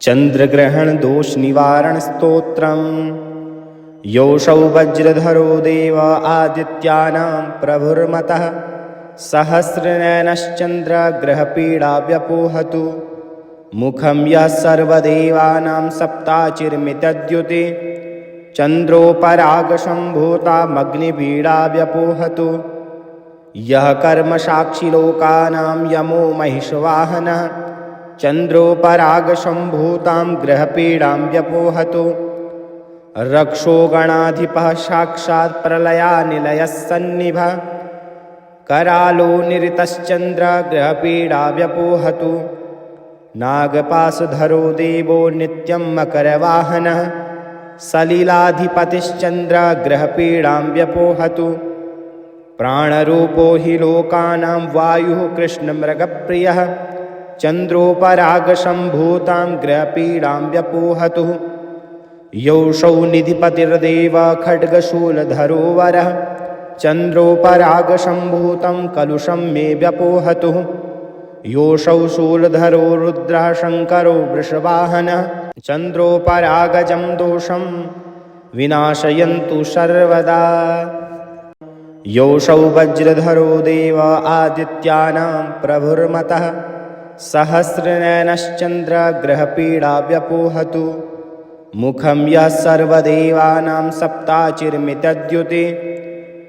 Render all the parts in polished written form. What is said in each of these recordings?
चंद्रग्रहण दोष निवारण स्तोत्रम। योऽसौ वज्रधरो देव आदित्यानां प्रभुर्मतः सहस्रनयनश्चन्द्रग्रहपीडा व्यपोहतु। मुखं यः सर्वदेवानां सप्ताचिर्मितद्युति चन्द्रोपरागसम्भूतामग्निपीडा व्यपोहतु। यः कर्मसाक्षी लोकानां यमो महिषवाहनः चन्द्रोपरागसम्भूतां ग्रहपीडां व्यपोहतु। रक्षो गणाधिपः साक्षात् प्रलयानिलयः सन्निभः करालो निरतश्चन्द्रग्रहपीडा व्यपोहतु। नागपाशधरो देवो नित्यं मकरवाहनः सलिलाधिपतिश्चन्द्रग्रहपीडां व्यपोहतु। प्राणरूपो हि लोकानां वायुः कृष्णमृगप्रियः चन्द्रोपरागसम्भूतां ग्रहपीडां व्यपोहतु। योऽसौ निधिपतिर्देव खड्गशूलधरो वरः चन्द्रोपरागसम्भूतं कलुषं मे व्यपोहतु। योऽसौ शूलधरो रुद्रः शङ्करो वृषवाहनः चन्द्रोपरागजं दोषं विनाशयन्तु सर्वदा। योऽसौ वज्रधरो देव आदित्यानां प्रभुर्मतः सहस्रनयनश्चन्द्रग्रहपीडा व्यपोहतु। मुखं यः सर्वदेवानां सप्ताचिर्मितद्युति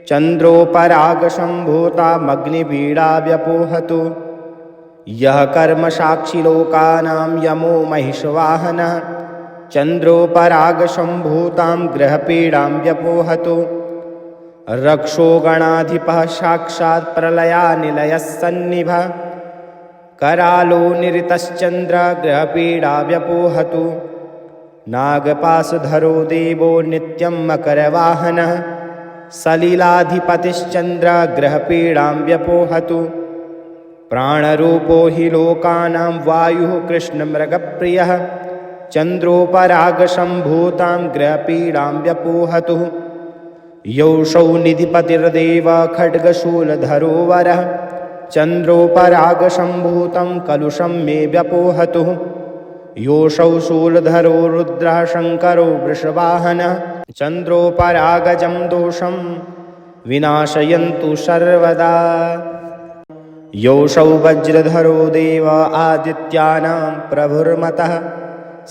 चन्द्रोपरागसम्भूतामग्निपीडा व्यपोहतु। यः कर्मसाक्षी लोकानां यमो महिषवाहनः चन्द्रोपरागसम्भूतां ग्रहपीडां व्यपोहतु। रक्षो गणाधिपः साक्षात् प्रलयानिलयः सन्निभः करालो निरतश्चन्द्रग्रहपीडा व्यपोहतु। नागपाशधरो देवो नित्यं मकरवाहनः सलिलाधिपतिश्चन्द्रग्रहपीडां व्यपोहतु। प्राणरूपो हि लोकानां वायुः कृष्णमृगप्रियः चन्द्रोपरागसम्भूतां ग्रहपीडां व्यपोहतु। योऽसौ निधिपतिर्देव खड्गशूलधरो वरः चन्द्रोपरागसम्भूतं कलुषं मे व्यपोहतु। योऽसौ शूलधरो रुद्रः शङ्करो वृषवाहनः चन्द्रोपरागजं दोषं विनाशयन्तु सर्वदा। योऽसौ वज्रधरो देव आदित्यानां प्रभुर्मतः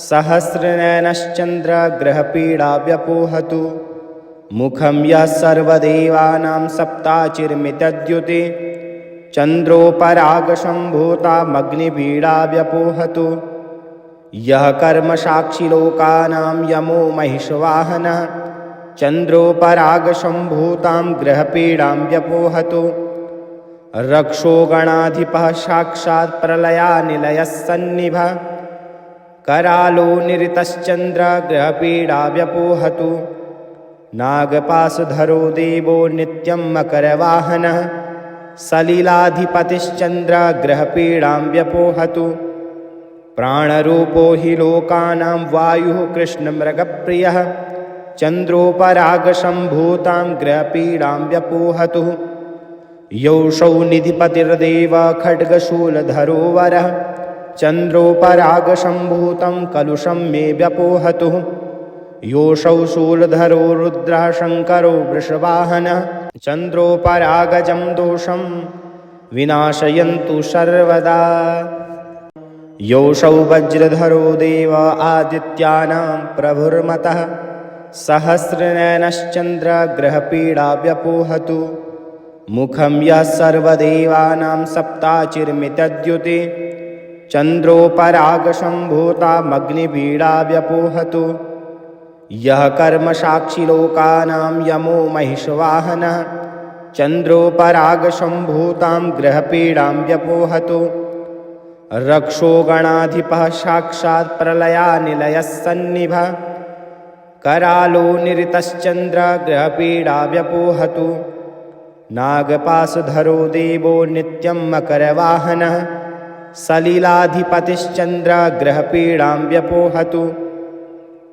सहस्रनयनश्चन्द्रग्रहपीडा व्यपोहतु। मुखं यः सर्वदेवानां सप्ताचिर्मितद्युति चन्द्रोपरागसम्भूतामग्निपीडा व्यपोहतु। यः कर्मसाक्षी लोकानां यमो महिषवाहनः चन्द्रोपरागसम्भूतां ग्रहपीडां व्यपोहतु। रक्षो गणाधिपः साक्षात् प्रलयानिलयः सन्निभः करालो निरतश्चन्द्रग्रहपीडा व्यपोहतु। नागपाशधरो देवो नित्यं मकरवाहनः सलिलाधिपतिश्चन्द्रग्रहपीडां व्यपोहतु। प्राणरूपो हि लोकानां वायुः कृष्णमृगप्रियः चन्द्रोपरागसम्भूतां ग्रहपीडां व्यपोहतु। योऽसौ निधिपतिर्देव खड्गशूलधरो वरः चन्द्रोपरागसम्भूतं कलुषं मे व्यपोहतु। योऽसौ शूलधरो रुद्रः शङ्करो वृषवाहनः चन्द्रोपरागजं दोषं विनाशयन्तु सर्वदा। योऽसौ वज्रधरो देव आदित्यानां प्रभुर्मतः सहस्रनयनश्चन्द्रग्रहपीडा व्यपोहतु। मुखं यः सर्वदेवानां सप्ताचिर्मितद्युति चन्द्रोपरागसम्भूतामग्निपीडा व्यपोहतु। यः कर्मसाक्षी लोकानां यमो महिषवाहनः चन्द्रोपरागसम्भूतां ग्रहपीडां व्यपोहतु। रक्षो गणाधिपः साक्षात् प्रलयानिलयः सन्निभः करालो निरतश्चन्द्रग्रहपीडा व्यपोहतु। नागपाशधरो देवो नित्यं मकरवाहनः सलिलाधिपतिश्चन्द्रग्रहपीडां व्यपोहतु।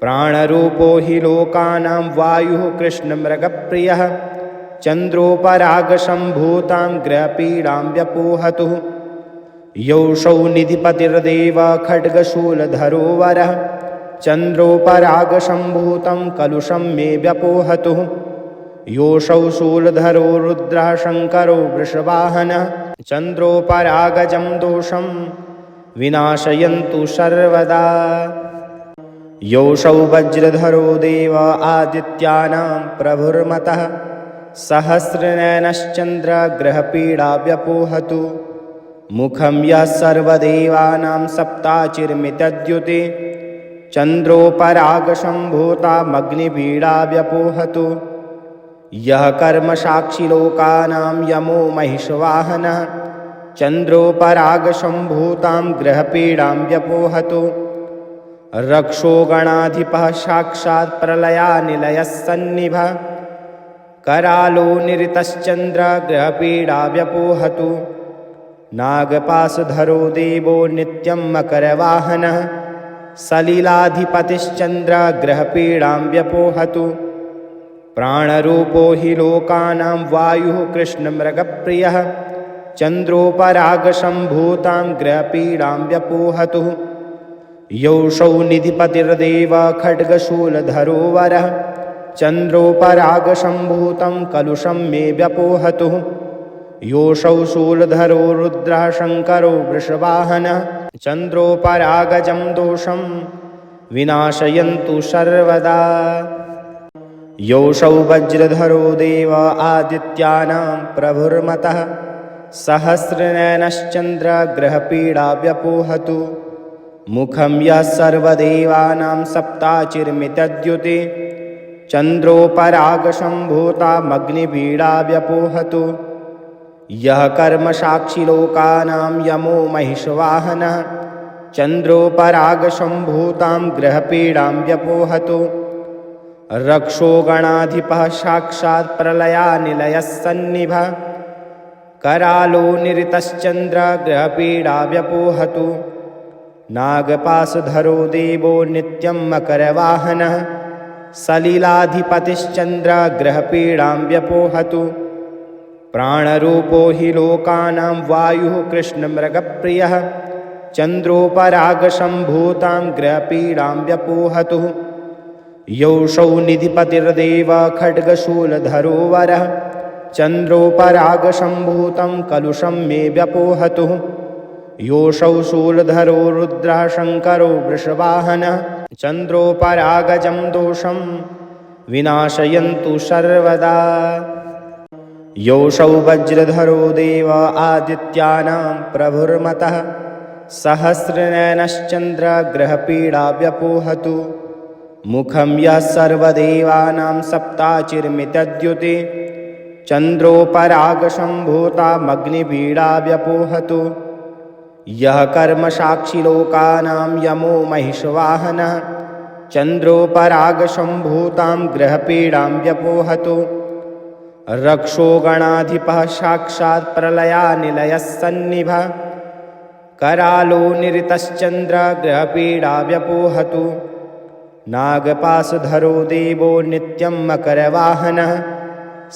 प्राणरूपो हि लोकानां वायुः कृष्णमृगप्रियः चन्द्रोपरागसम्भूतां ग्रहपीडां व्यपोहतु। यौषौ निधिपतिर्देव खड्गशूलधरो वरः चन्द्रोपरागसम्भूतं कलुषं मे व्यपोहतु योऽसौ शूलधरो रुद्रः शङ्करो वृषवाहनः चन्द्रोपरागजं दोषं विनाशयन्तु सर्वदा योऽसौ वज्रधरो देव आदित्यानां प्रभुर्मतः सहस्रनयनश्चन्द्रग्रहपीडा व्यपोहतु मुखं यः सर्वदेवानां सप्ताचिर्मितद्युति चन्द्रोपरागसम्भूतामग्निपीडा व्यपोहतु यः कर्मसाक्षिलोकानां यमो महिषवाहनः चन्द्रोपरागसम्भूतां ग्रहपीडां व्यपोहतु रक्षो गणाधिपः साक्षात् प्रलयानिलयः सन्निभः करालो निरतश्चन्द्रग्रहपीडा व्यपोहतु नागपाशधरो देवो नित्यं मकरवाहनः सलिलाधिपतिश्चन्द्रग्रहपीडां व्यपोहतु प्राणरूपो हि लोकानां वायुः कृष्णमृगप्रियः चन्द्रोपरागसम्भूतां ग्रहपीडां व्यपोहतु योऽसौ निधिपतिर्देव खड्गशूलधरो वरः चन्द्रोपरागसम्भूतं कलुषं मे व्यपोहतु योऽसौ शूलधरो रुद्रः शङ्करो वृषवाहनः चन्द्रोपरागजं दोषं विनाशयन्तु सर्वदा योऽसौ वज्रधरो देव आदित्यानां प्रभुर्मतः सहस्रनयनश्चन्द्रग्रहपीडा व्यपोहतु मुखं यः सर्वदेवानां सप्ताचिर्मितद्युति चन्द्रोपरागसम्भूतामग्निपीडा व्यपोहतु यः कर्मसाक्षिलोकानां यमो महिषवाहनः चन्द्रोपरागसम्भूतां ग्रहपीडां व्यपोहतु रक्षो गणाधिपः साक्षात् प्रलयानिलयः सन्निभः करालो निरतश्चन्द्रग्रहपीडा व्यपोहतु नागपाशधरो देवो नित्यं मकरवाहनः सलिलाधिपतिश्चन्द्रग्रहपीडां व्यपोहतु प्राणरूपो हि लोकानां वायुः कृष्णमृगप्रियः चन्द्रोपरागसम्भूतां ग्रहपीडां व्यपोहतु योऽसौ निधिपतिर्देव खड्गशूलधरो वरः चन्द्रोपरागसम्भूतं कलुषं मे व्यपोहतु योऽसौ शूलधरो रुद्रः शङ्करो वृषवाहनः चन्द्रोपरागजं दोषं विनाशयन्तु सर्वदा योऽसौ वज्रधरो देव आदित्यानां प्रभुर्मतः सहस्रनयनश्चन्द्रग्रहपीडा व्यपोहतु मुखं यः सर्वदेवानां सप्ताचिर्मितद्युति चन्द्रोपरागसम्भूतामग्निपीडा व्यपोहतु यः कर्मसाक्षिलोकानां यमो महिषवाहनः चन्द्रोपरागसम्भूतां ग्रहपीडां व्यपोहतु रक्षो गणाधिपः साक्षात् प्रलयानिलयः सन्निभः करालो निरतश्चन्द्रग्रहपीडा व्यपोहतु नागपाशधरो देवो नित्यं मकरवाहनः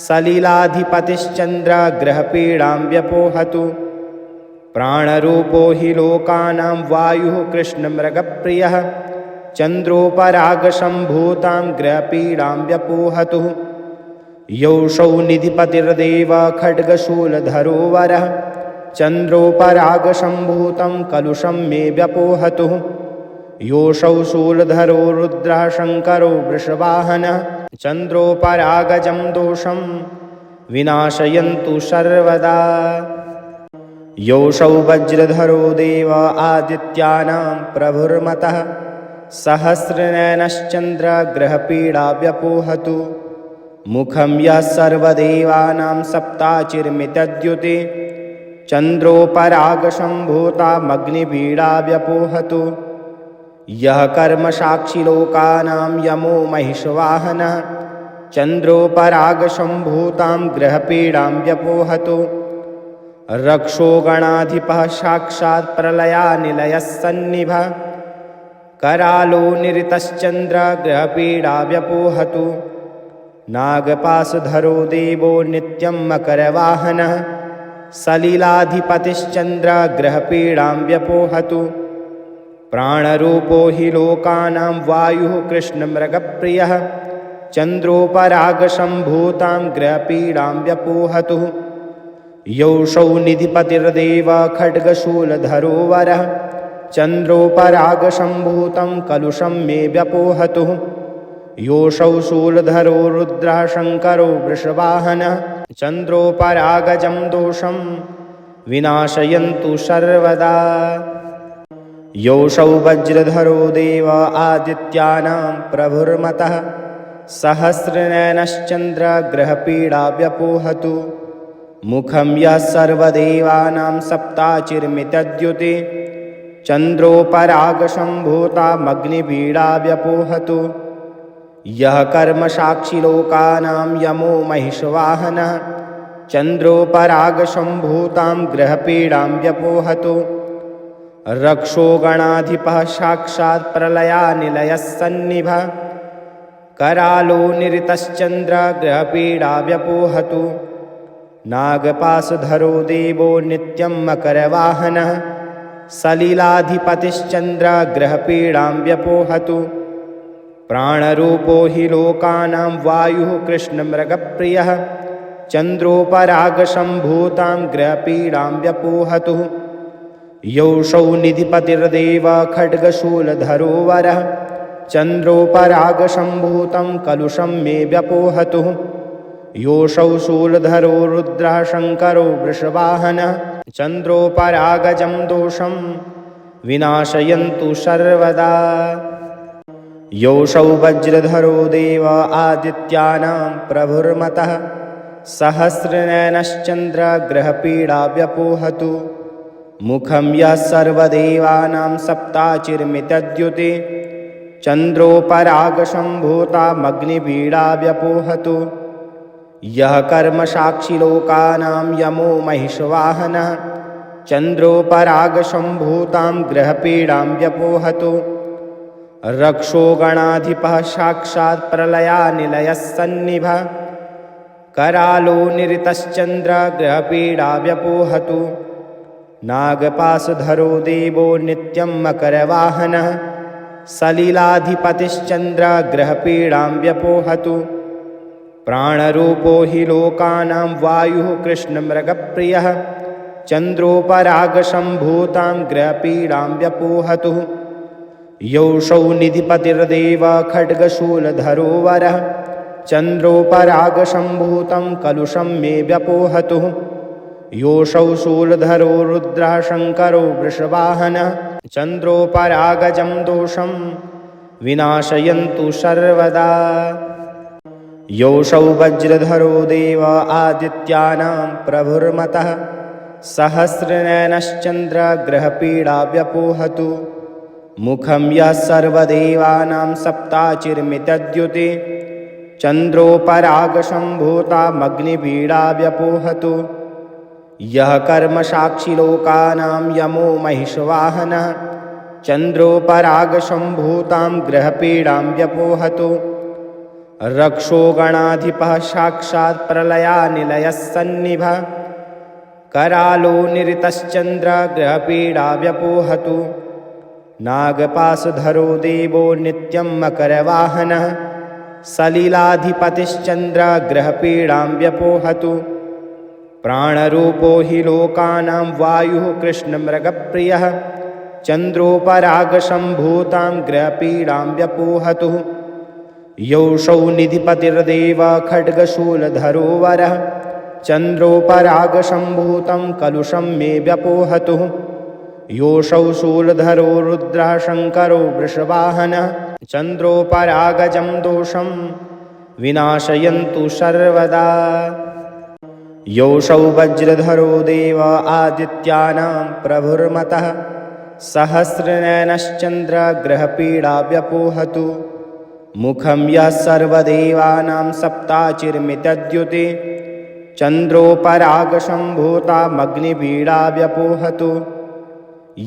सलिलाधिपतिश्चन्द्रग्रहपीडां व्यपोहतु प्राणरूपो हि लोकानां वायुः कृष्णमृगप्रियः चन्द्रोपरागसम्भूतां ग्रहपीडां व्यपोहतु योऽसौ निधिपतिर्देव खड्गशूलधरो वरः चन्द्रोपरागसम्भूतं कलुषं मे व्यपोहतु योऽसौ शूलधरो रुद्रः शङ्करो वृषवाहनः चन्द्रोपरागजं दोषं विनाशयन्तु सर्वदा योऽसौ वज्रधरो देव आदित्यानां प्रभुर्मतः सहस्रनयनश्चन्द्रग्रहपीडा व्यपोहतु मुखं यः सर्वदेवानां सप्ताचिर्मितद्युति चन्द्रोपरागसम्भूतामग्निपीडा व्यपोहतु यः कर्मसाक्षिलोकानां यमो महिषवाहनः चन्द्रोपरागसम्भूतां ग्रहपीडां व्यपोहतु रक्षो गणाधिपः साक्षात् प्रलयानिलयः सन्निभः करालो निरतश्चन्द्रग्रहपीडा व्यपोहतु नागपाशधरो देवो नित्यं मकरवाहनः सलिलाधिपतिश्चन्द्रग्रहपीडां व्यपोहतु। प्राणरूपो हि लोकानां वायुः कृष्णमृगप्रियः चन्द्रोपरागसम्भूतां ग्रहपीडां व्यपोहतु। योऽसौ निधिपतिर्देव खड्गशूलधरो वरः चन्द्रोपरागसम्भूतं कलुषं मे व्यपोहतु। योऽसौ शूलधरो रुद्रः शङ्करो वृषवाहनः चन्द्रोपरागजं दोषं विनाशयन्तु सर्वदा। योऽसौ वज्रधरो देव आदित्यानां प्रभुर्मतः सहस्रनयनश्चन्द्रग्रहपीडा व्यपोहतु। मुखं यः सर्वदेवानां सप्ताचिर्मितद्युति चन्द्रोपरागसम्भूतामग्निपीडा व्यपोहतु। यः कर्मसाक्षी लोकानां यमो महिषवाहनः चन्द्रोपरागसम्भूतां ग्रहपीडां व्यपोहतु। रक्षो गणाधिपः साक्षात् प्रलयानिलयः सन्निभः करालो निरतश्चन्द्रग्रहपीडा व्यपोहतु। नागपाशधरो देवो नित्यं मकरवाहनः सलिलाधिपतिश्चन्द्रग्रहपीडां व्यपोहतु। प्राणरूपो हि लोकानां वायुः कृष्णमृगप्रियः चन्द्रोपरागसम्भूतां ग्रहपीडां व्यपोहतु। योऽसौ निधिपतिर्देव खड्गशूलधरो वरः चन्द्रोपरागसम्भूतं कलुषं मे व्यपोहतु। योऽसौ शूलधरो रुद्रः शङ्करो वृषवाहनः चन्द्रोपरागजं दोषं विनाशयन्तु सर्वदा। योऽसौ वज्रधरो देव आदित्यानां प्रभुर्मतः सहस्रनयनश्चन्द्रग्रहपीडा व्यपोहतु। मुखं यः सर्वदेवानां सप्ताचिर्मितद्युति चन्द्रोपरागसम्भूतामग्निपीडा व्यपोहतु। यः कर्मसाक्षी लोकानां यमो महिषवाहनः चन्द्रोपरागसम्भूतां ग्रहपीडां व्यपोहतु। रक्षो गणाधिपः साक्षात् प्रलयानिलयः सन्निभः करालो निरतश्चन्द्रग्रहपीडा व्यपोहतु। नागपाशधरो देवो नित्यं मकरवाहनः सलिलाधिपतिश्चन्द्रग्रहपीडां व्यपोहतु। प्राणरूपो हि लोकानां वायुः कृष्णमृगप्रियः चन्द्रोपरागसम्भूतां ग्रहपीडां व्यपोहतु। योऽसौ निधिपतिर्देव खड्गशूलधरो वरः चन्द्रोपरागसम्भूतं कलुषं मे व्यपोहतु। योऽसौ शूलधरो रुद्रः शङ्करो वृषवाहनः चन्द्रोपरागजं दोषं विनाशयन्तु सर्वदा। योऽसौ वज्रधरो देव आदित्यानां प्रभुर्मतः सहस्रनयनश्चन्द्रग्रहपीडा व्यपोहतु। मुखं यः सर्वदेवानां सप्ताचिर्मितद्युति चन्द्रोपरागसम्भूतामग्निपीडा व्यपोहतु। यः कर्मसाक्षी लोकानां यमो महिषवाहनः चन्द्रोपरागसम्भूतां ग्रहपीडां व्यपोहतु। रक्षो गणाधिपः साक्षात् प्रलयानिलयः सन्निभः करालो निरतश्चन्द्रग्रहपीडा व्यपोहतु। नागपाशधरो देवो नित्यं मकरवाहनः सलिलाधिपतिश्चन्द्रग्रहपीडां व्यपोहतु। प्राणरूपो हि लोकानां वायुः कृष्णमृगप्रियः चन्द्रोपरागसम्भूतां ग्रहपीडां व्यपोहतु। योऽसौ निधिपतिर्देव खड्गशूलधरो वरः चन्द्रोपरागसम्भूतं कलुषं मे व्यपोहतु। योऽसौ शूलधरो रुद्रः शङ्करो वृषवाहनः चन्द्रोपरागजं दोषं विनाशयन्तु सर्वदा। योऽसौ वज्रधरो देव आदित्यानां प्रभुर्मतः सहस्रनयनश्चन्द्रग्रहपीडा व्यपोहतु। मुखं यः सर्वदेवानां सप्ताचिर्मितद्युति चन्द्रोपरागसम्भूतामग्निपीडा व्यपोहतु।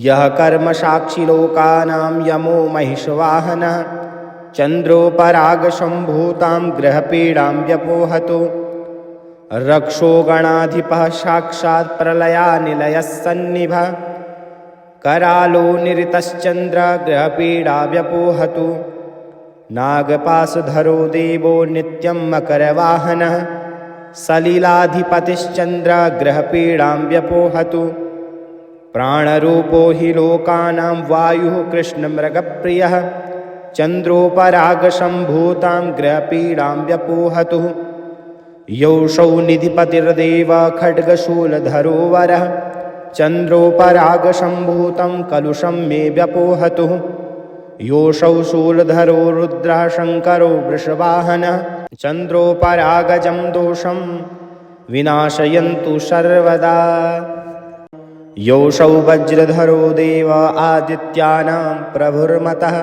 यः कर्मसाक्षी लोकानां यमो महिषवाहनः चन्द्रोपरागसम्भूतां ग्रहपीडां व्यपोहतु। रक्षो गणाधिपः साक्षात् प्रलयानिलयः सन्निभः करालो निरतश्चन्द्रग्रहपीडा व्यपोहतु नागपाशधरो देवो नित्यं मकरवाहनः सलिलाधिपतिश्चन्द्रग्रहपीडां व्यपोहतु प्राणरूपो हि लोकानां वायुः कृष्णमृगप्रियः चन्द्रोपरागसम्भूतां ग्रहपीडां व्यपोहतु योऽसौ निधिपतिर्देव खड्गशूलधरो वरः चन्द्रोपरागसम्भूतं कलुषं मे व्यपोहतु योऽसौ शूलधरो रुद्रः शङ्करो वृषवाहनः चन्द्रोपरागजं दोषं विनाशयन्तु सर्वदा योऽसौ वज्रधरो देव आदित्यानां प्रभुर्मतः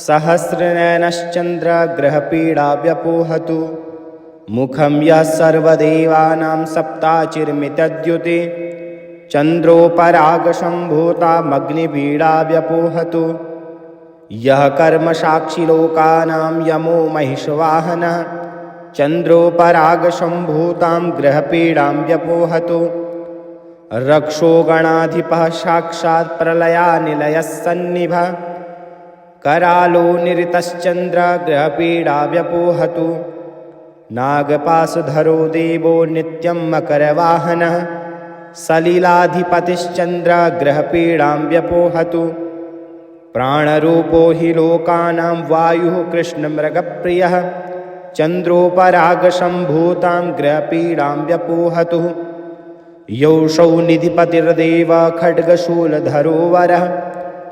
सहस्रनयनश्चन्द्रग्रहपीडा व्यपोहतु मुखं यः सर्वदेवानां सप्ताचिर्मितद्युति चन्द्रोपरागसम्भूतामग्निपीडा व्यपोहतु यः कर्मसाक्षिलोकानां यमो महिषवाहनः चन्द्रोपरागसम्भूतां ग्रहपीडां व्यपोहतु रक्षो गणाधिपः साक्षात् प्रलयानिलयः सन्निभः करालो निरतश्चन्द्रग्रहपीडा व्यपोहतु नागपाशधरो देवो नित्यं मकरवाहनः सलिलाधिपतिश्चन्द्रग्रहपीडां व्यपोहतु प्राणरूपो हि लोकानां वायुः कृष्णमृगप्रियः चन्द्रोपरागसम्भूतां ग्रहपीडां व्यपोहतु योऽसौ निधिपतिर्देव खड्गशूलधरो वरः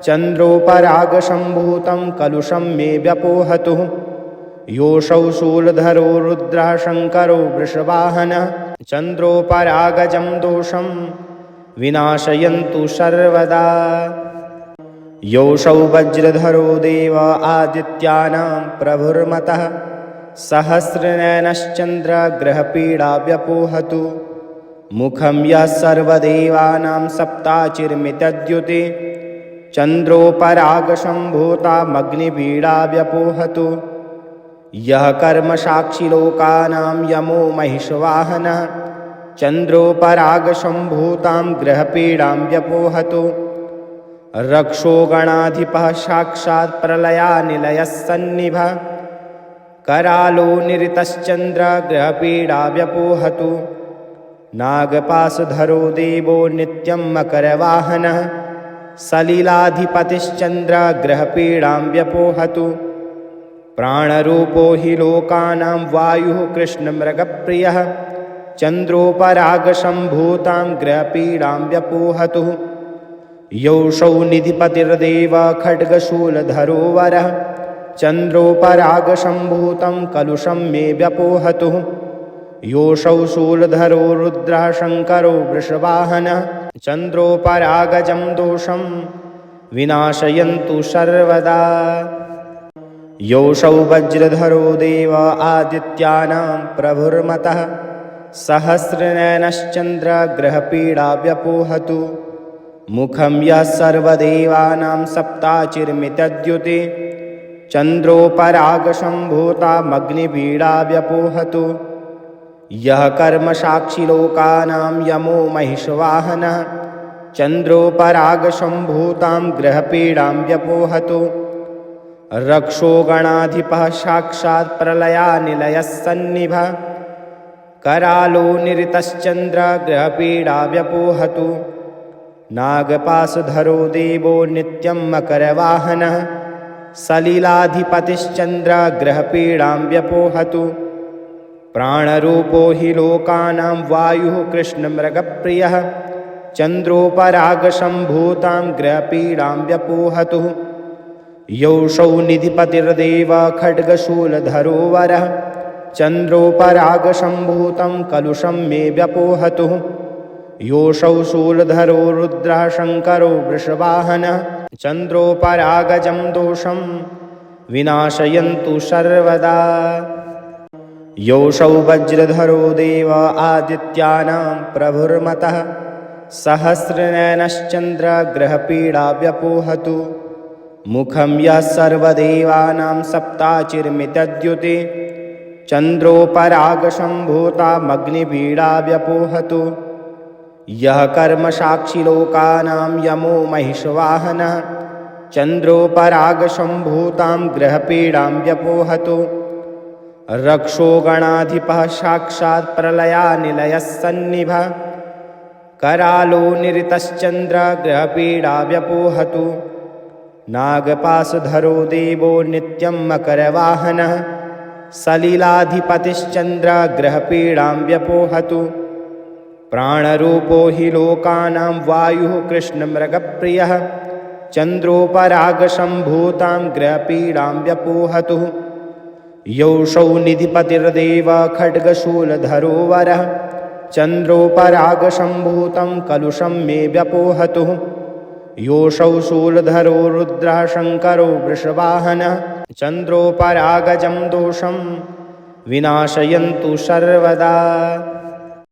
चन्द्रोपरागसम्भूतं कलुषं मे व्यपोहतु योऽसौ शूलधरो रुद्रः शङ्करो वृषवाहनः चन्द्रोपरागजं दोषं विनाशयन्तु सर्वदा योऽसौ वज्रधरो देव आदित्यानां प्रभुर्मतः सहस्रनयनश्चन्द्रग्रहपीडा व्यपोहतु मुखं यः सर्वदेवानां सप्ताचिर्मितद्युति चन्द्रोपरागसम्भूतामग्निपीडा व्यपोहतु यः कर्मसाक्षिलोकानां यमो महिषवाहनः चन्द्रोपरागसम्भूतां ग्रहपीडां व्यपोहतु रक्षो गणाधिपः साक्षात् प्रलयानिलयः सन्निभः करालो निरतश्चन्द्रग्रहपीडा व्यपोहतु नागपाशधरो देवो नित्यं मकरवाहनः सलिलाधिपतिश्चन्द्रग्रहपीडां व्यपोहतु प्राणरूपो हि लोकानां वायुः कृष्णमृगप्रियः चन्द्रोपरागसम्भूतां ग्रहपीडां व्यपोहतु योऽसौ निधिपतिर्देव खड्गशूलधरो वरः चन्द्रोपरागसम्भूतं कलुषं मे व्यपोहतु योऽसौ शूलधरो रुद्रः शङ्करो वृषवाहनः चन्द्रोपरागजं दोषं विनाशयन्तु सर्वदा योऽसौ वज्रधरो देव आदित्यानां प्रभुर्मतः सहस्रनयनश्चन्द्रग्रहपीडा व्यपोहतु मुखं यः सर्वदेवानां सप्ताचिर्मितद्युति चन्द्रोपरागसम्भूतामग्निपीडा व्यपोहतु यः कर्मसाक्षिलोकानां यमो महिषवाहनः चन्द्रोपरागसम्भूतां ग्रहपीडां व्यपोहतु रक्षो गणाधिपः साक्षात् प्रलयानिलयः सन्निभः करालो निरतश्चन्द्रग्रहपीडा व्यपोहतु नागपाशधरो देवो नित्यं मकरवाहनः सलिलाधिपतिश्चन्द्रग्रहपीडां व्यपोहतु प्राणरूपो हि लोकानां वायुः कृष्णमृगप्रियः चन्द्रोपरागसम्भूतां ग्रहपीडां व्यपोहतु योऽसौ निधिपतिर्देव खड्गशूलधरो वरः चन्द्रोपरागसम्भूतं कलुषं मे व्यपोहतु योऽसौ शूलधरो रुद्रः शङ्करो वृषवाहनः चन्द्रोपरागजं दोषं विनाशयन्तु सर्वदा योऽसौ वज्रधरो देव आदित्यानां प्रभुर्मतः सहस्रनयनश्चन्द्रग्रहपीडा व्यपोहतु मुखं यः सर्वदेवानां सप्ताचिर्मितद्युति चन्द्रोपरागसम्भूतामग्निपीडा व्यपोहतु यः कर्मसाक्षिलोकानां यमो महिषवाहनः चन्द्रोपरागसम्भूतां ग्रहपीडां व्यपोहतु रक्षो गणाधिपः साक्षात् प्रलयानिलयः सन्निभः करालो निरतश्चन्द्रग्रहपीडा व्यपोहतु नागपाशधरो देवो नित्यं मकरवाहनः सलिलाधिपतिश्चन्द्रग्रहपीडां व्यपोहतु प्राणरूपो हि लोकानां वायुः कृष्णमृगप्रियः चन्द्रोपरागसम्भूतां ग्रहपीडां व्यपोहतु यौषौ निधिपतिर्देव खड्गशूलधरो वरः चन्द्रोपरागसम्भूतं कलुषं मे व्यपोहतु योऽसौ शूलधरो रुद्रः शङ्करो वृषवाहनः चन्द्रोपरागजं दोषं विनाशयन्तु सर्वदा।